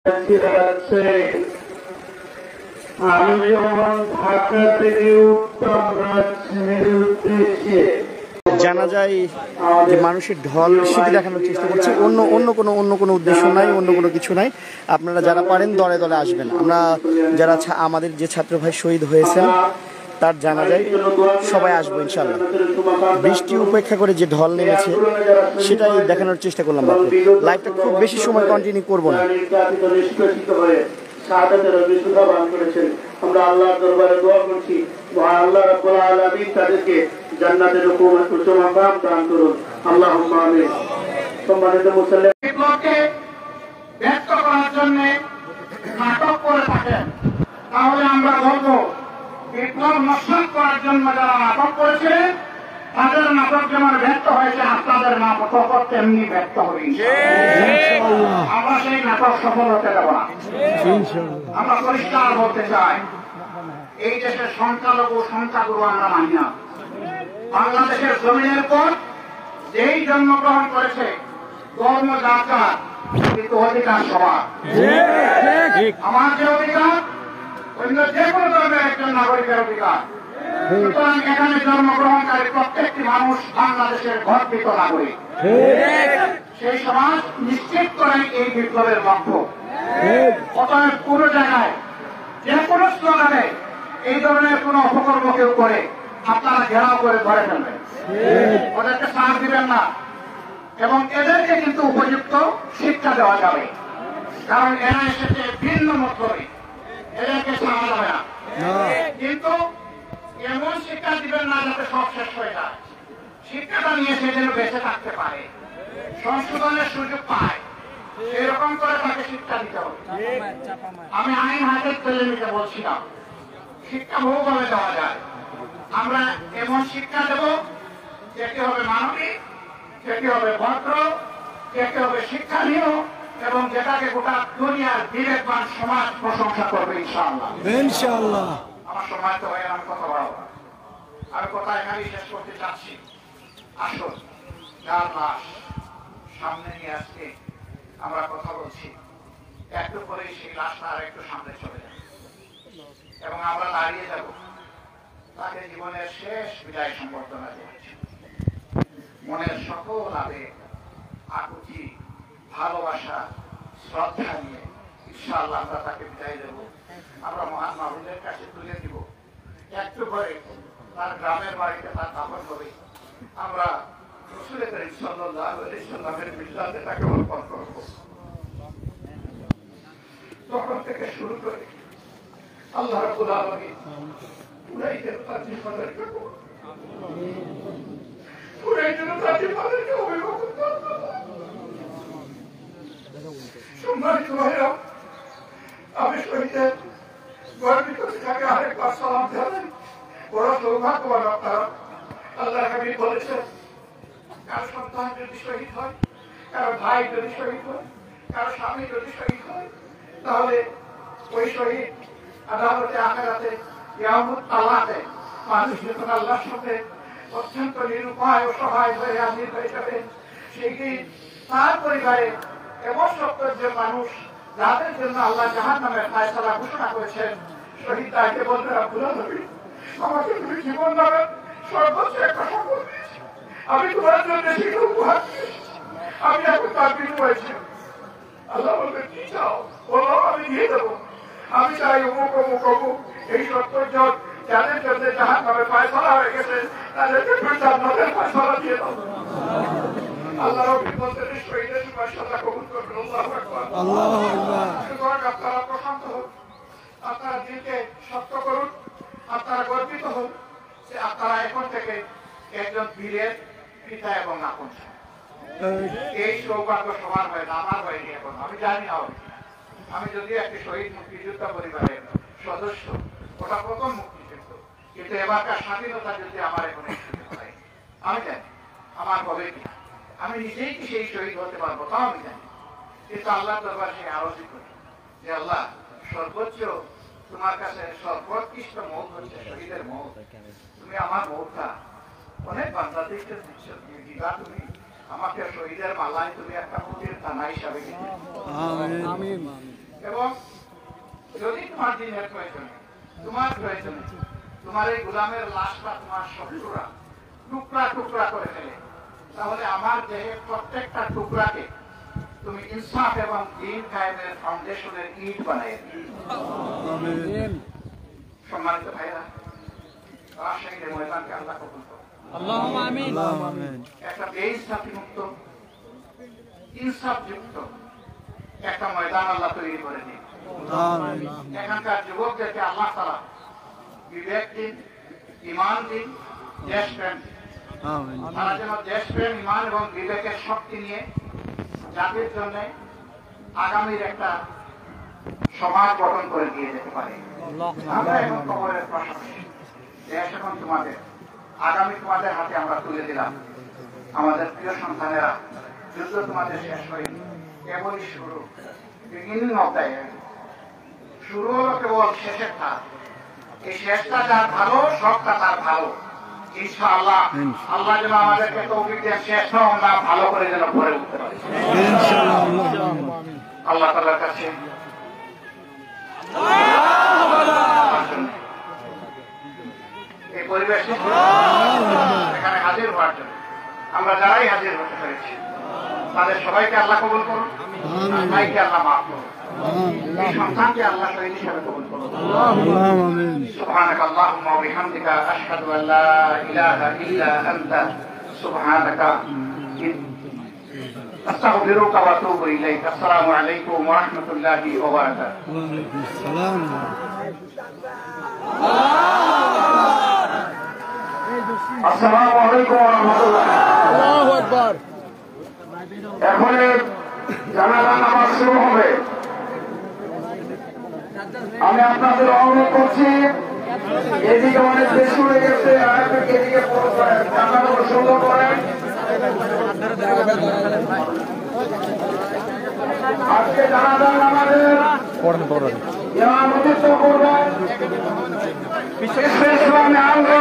আমি যখন ঢাকা থেকে উত্তম রাজধানীর উদ্দেশ্যে জানা যায় যে মানুষের ঢল শীত দেখানোর চেষ্টা করছি, অন্য কোনো উদ্দেশ্য নাই, অন্য কোনো কিছু নাই। আপনারা যারা পারেন দলে দলে আসবেন। আমরা যারা আমাদের যে ছাত্র ভাই শহীদ হয়েছেন তার জানা যায় সবাই আসবো ইনশাল্লাহ। বৃষ্টি উপেক্ষা করে যে ঢল নেমেছে সেটাই দেখানোর চেষ্টা করলাম। লাইভটা খুব বেশি সময় কন্টিনিউ করবো না। আমরা আল্লাহর দরবারে দোয়া করছি, আল্লাহ রাব্বুল আলামিন তাদেরকে জান্নাতের উচ্চ মাকাম দান করুন, আল্লাহুম্মা আমিন। সম্মানিত মুসল্লিরা, বিপ্লবকে ব্যক্ত করার জন্য নাটক করে থাকেন, তাহলে আমরা বলবো বিপ্লব নস্বাত করার জন্য যারা নাটক করেছিলেন তাদের নাটক যেমন ব্যক্ত হয়েছে, আপনাদের নাটক তেমনি ব্যক্ত হবে। আমরা সেই নাটক সফল হতে দেব না। আমরা পরিষ্কার বলতে চাই, এই দেশের সংখ্যালঘু সংখ্যাগুরু আমরা মানি না। বাংলাদেশের জমিনের পর যেই জন্মগ্রহণ করেছে ধর্ম যার, কিন্তু অধিকার সবার। আমার যে অধিকার অন্য যে কোনো ধর্মের একজন নাগরিকের অধিকার। সুতরাং এখানে জন্মগ্রহণকারী প্রত্যেকটি মানুষ বাংলাদেশের গর্বিত নাগরিক। সেই সমাজ নিশ্চিত করেন এই বিপ্লবের লক্ষ্য। অতএব কোনো জায়গায় যে কোনো স্লোগানে এই ধরনের কোন অপকর্ম কেউ করে আপনারা ঘেরাও করে ধরে ফেলবেন, ওদেরকে ছাড় দিবেন না এবং এদেরকে কিন্তু উপযুক্ত শিক্ষা দেওয়া যাবে। কারণ এরা এসেছে ভিন্ন মতলবে, এদেরকে ছাড়া যাবে না। কিন্তু এমন শিক্ষা দিবেন না যাতে সব শেষ হয়ে যায়। শিক্ষাটা নিয়ে সে যেন বেঁচে থাকতে পারে, সংশোধনের সুযোগ পায়, এরকম করে তাকে শিক্ষা দিতে হবে। আমি আইন হাতের তুলে নিতে বলছিলাম, শিক্ষা বহুভাবে দেওয়া যায়। আমরা এমন শিক্ষা দেব যেটি হবে মানবিক, যেটি হবে ভদ্র, যেটি হবে শিক্ষানীয় এবং যেটাকে গোটা দুনিয়ার বিবেকবান সমাজ প্রশংসা করবে ইনশাআল্লাহ। ইনশাআল্লাহ। আমার সময় তো হয়ে আমি কথা বলবো, আমি কথা এখানেই শেষ করতে চাচ্ছি। আসুন, যার লাশ সামনে নিয়ে আসতে আমরা কথা বলছি, একটু পরেই সেই লাশটা আর একটু সামনে চলে যাবে এবং আমরা দাঁড়িয়ে যাব তাকে জীবনের শেষ বিদায় সম্বর্ধনা জানাচ্ছি। মনের সকল আবেগ, আকুতি, ভালোবাসা, শ্রদ্ধা নিয়ে ইনশাআল্লাহ আমরা তাকে বিদায় দেব। আমরা মহান মাহবুবের কাছে তুলে দিব। একটু পরে তার গ্রামের বাড়িতে তার দাফন হবে। আমরা রাসূল করিম সাল্লাল্লাহু আলাইহি ওয়াসাল্লামের মিল্লাতে তাকে অর্পণ করব। তখন থেকে শুরু করে আল্লাহ রাব্বুল আলামিন পুরাই তার জীবনকে অভিভাবক সম্মানিত ভাইরা, আমি শহীদের গর্বিত পিতাকে আরেকবার সালাম জানাই। বড় সৌভাগ্যবান আপনারা। আল্লাহ হাবিব বলেছেন, কারো সন্তান যদি শহীদ হয়, কারো ভাই যদি শহীদ হয়, কারো স্বামী যদি শহীদ হয়, তাহলে ওই শহীদ আদালতে আখেরাতে ইয়ামুত তালাতে মানুষ যখন আল্লাহর সাথে অত্যন্ত নিরুপায় ও সহায় হয়ে হাজির হয়ে যাবে, সেই দিন তার পরিবারে এমন 70 জন মানুষ যাদের জন্য আল্লাহ জাহান্নামের ফায়সালা ঘোষণা করেছেন, শহীদ তাকে বলবেন, আব্দুল নবী, আমাকে তুমি জীবন দেবেন, সর্বোচ্চ একটা সম্পদ দিয়েছি, আমি তোমার জন্য সেটা উপহার দিয়েছি, আমি এখন তার বিনিময়ে ছিল। আল্লাহ বলবেন, কি চাও বলো, আমি দিয়ে দেবো। আমি চাই অমুক অমুক অমুক, এই 70 জন যাদের জন্য জাহান্নামের ফায়সালা হয়ে গেছে তাদেরকে জান্নাতের ফায়সালা দিয়ে দাও। আল্লাহ রাব্বুল বলতেন, শহীদের সুপারিশটা কবুল করবেন। আল্লাহু আকবার, আল্লাহু আকবার। সুতরাং আপনারা প্রশান্ত হন, আপনারা দিলকে শক্ত করুন, আপনারা গর্বিত হন যে আপনারা এখন থেকে একজন বীরের পিতা এবং আপন। এই সৌভাগ্য সবার হয় না, আমার হয়নি এখন, আমি জানি না। আমি যদিও একটি শহীদ মুক্তিযোদ্ধা পরিবারের সদস্য, ওটা প্রথম মুক্তিযুদ্ধ, কিন্তু এবারকার স্বাধীনতা যদি আমার এখন হয়, আমি জানি আমার হবে কিনা, আমি নিজেই কি সেই শহীদ হতে পারবো তাও আমি জানি। কিন্তু আল্লাহ দরবারে সেই আরজি করি যে আল্লাহ, সর্বোচ্চ তোমার কাছে সর্বোৎকৃষ্ট মৌত হচ্ছে শহীদের মৌত। তুমি আমার মৌতটা অনেক বাংলাদেশকে দিচ্ছ, তুমি দিবা, তুমি আমাকে শহীদের মালায় তুমি একটা মুক্তির থানা হিসাবে এবং যদি তোমার দিনের প্রয়োজনে, তোমার প্রয়োজনে তোমার এই গোলামের লাশটা তোমার শত্রুরা টুকরা টুকরা করে ফেলে, তাহলে আমার দেহের প্রত্যেকটা টুকরাকে তুমি ইনসাফ এবং দ্বীন কায়েমের ফাউন্ডেশনের ইট বানাই। সম্মানিত ভাইরা, রাজশাহীর ময়দানকে আল্লাহ কবুল করুন। একটা বেইনসাফি মুক্ত, ইনসাফ যুক্ত একটা ময়দান আল্লাহ তৈরি করে দিন। এখানকার যুবকদেরকে আল্লাহ তাআলা বিবেক দিন, ঈমান দিন, দেশপ্রেম দিন। তারা যেন দেশপ্রেম, ঈমান এবং বিবেকের শক্তি নিয়ে জাতির জন্য আগামীর একটা সমাজ গঠন করে দিয়ে যেতে পারে। আমরা এখন খবরের প্রশাসন, দেশ এখন তোমাদের, আগামী তোমাদের হাতে আমরা তুলে দিলাম। আমাদের প্রিয় সন্তানেরা, যুদ্ধ তোমাদের শেষ হয়নি, কেবলই শুরু। শুরু হলো কেবল শেষের ধাপ। এই শেষটা যার ভালো, সবটা তার ভালো। ইনশাআল্লাহ আল্লাহ যেন আমাদেরকে তৌফিক দেন, শেষটা আমরা ভালো করে যেন পড়ে উঠতে পারি। আল্লাহ তাআলার কাছে এই পরিবেশে এখানে হাজির হওয়ার জন্য আমরা যারাই হাজির হতে পেরেছি তাদের সবাইকে আল্লাহ কবুল করুন, সবাইকে আল্লাহ মাফ করুন, এই সন্তানকে আল্লাহ শহীদ হিসেবে কবুল করুন। সুবহানাকাল্লাহুম্মা ওয়া বিহামদিকা আশহাদু আল লা ইলাহা ইল্লা আনতা সুবহানাকা আস্তাগফিরুকা ওয়া আতুবু ইলাইক। আসসালামু আলাইকুম ওয়া রাহমাতুল্লাহি ওয়া বারাকাতুহু। আসসালামু আলাইকুম ওয়া রাহমাতুল্লাহ। আল্লাহু আকবার। এখন জানাজা নামাজ শুরু হবে। আমি আপনাদের অনুরোধ করছি, এদিকে অনেক বেশি হয়ে গেছে, আর এদিকে জানাজা সুন্দর করেন। আজকে জানাজা নামাজের ইমামতিত্ব করবেন ইসলামী আন্দোলন